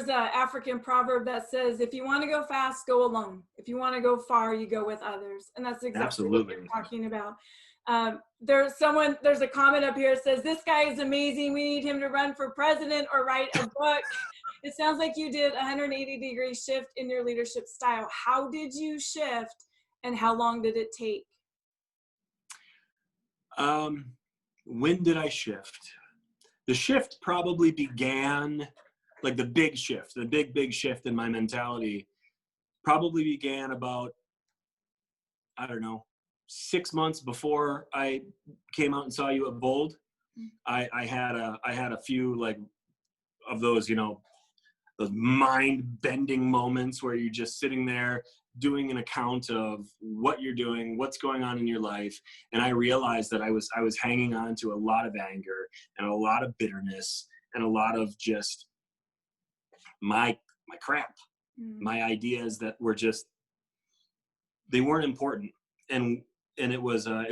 there's an African proverb that says, if you want to go fast, go alone. If you want to go far, you go with others. And that's exactly what you're talking about. There's a comment up here that says, this guy is amazing. We need him to run for president or write a book. It sounds like you did a 180-degree shift in your leadership style. How did you shift, and how long did it take? When did I shift? The shift probably began, like the big shift, the big shift in my mentality probably began about, I don't know, 6 months before I came out and saw you at Bold. I had a few like of those, you know, those mind-bending moments where you're just sitting there doing an account of what you're doing, what's going on in your life. And I realized that I was hanging on to a lot of anger and a lot of bitterness and a lot of just my crap, my ideas that were just, they weren't important. And it was a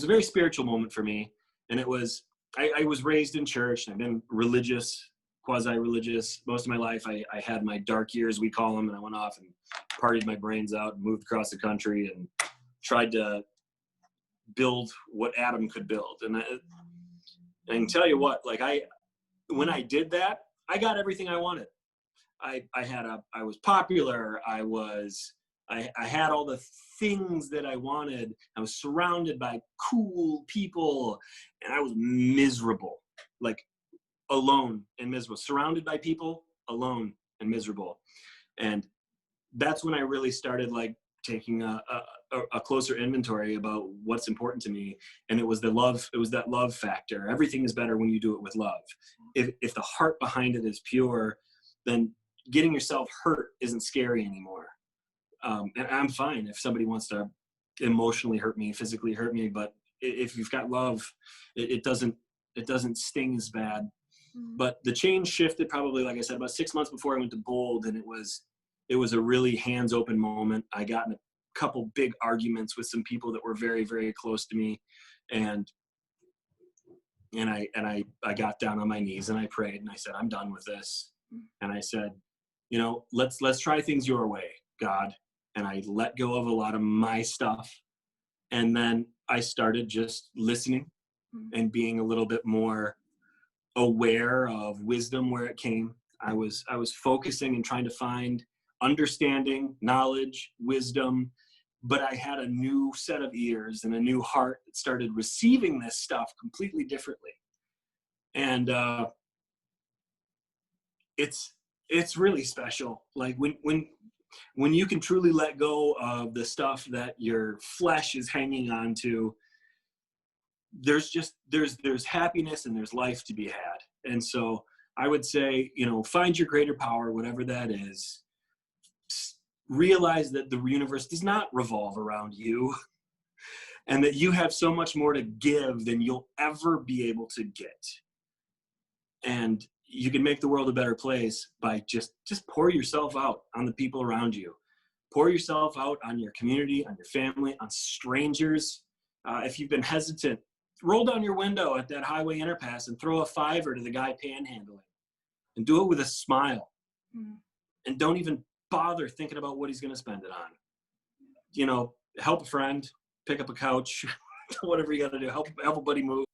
very spiritual moment for me. And it was, I was raised in church, and I've been religious, quasi-religious most of my life. I had my dark years, we call them, and I went off and partied my brains out and moved across the country and tried to build what Adam could build. And I can tell you what, like when I did that, I got everything I wanted. I was popular. I had all the things that I wanted. I was surrounded by cool people, and I was miserable, like alone and miserable, surrounded by people, alone and miserable. And that's when I really started like taking a closer inventory about what's important to me. And it was the love. It was that love factor. Everything is better when you do it with love. If the heart behind it is pure, then getting yourself hurt isn't scary anymore. And I'm fine if somebody wants to emotionally hurt me, physically hurt me, but if you've got love, it doesn't sting as bad. But the change shifted probably, like I said, about 6 months before I went to Bold, and it was a really hands open moment. I got in a couple big arguments with some people that were very, very close to me, and I got down on my knees and I prayed and I said, I'm done with this. And I said, you know, let's try things your way, God. And I let go of a lot of my stuff, and then I started just listening and being a little bit more aware of wisdom where it came. I was focusing and trying to find understanding, knowledge, wisdom, but I had a new set of ears and a new heart that started receiving this stuff completely differently. And it's really special. Like when you can truly let go of the stuff that your flesh is hanging on to, there's happiness and there's life to be had. And so I would say, you know, find your greater power, whatever that is. Realize that the universe does not revolve around you, and that you have so much more to give than you'll ever be able to get. And you can make the world a better place by just pour yourself out on the people around you. Pour yourself out on your community, on your family, on strangers. If you've been hesitant, roll down your window at that highway interpass and throw a $5 to the guy panhandling, and do it with a smile. And don't even bother thinking about what he's going to spend it on. You know, help a friend, pick up a couch, whatever you got to do, help a buddy move.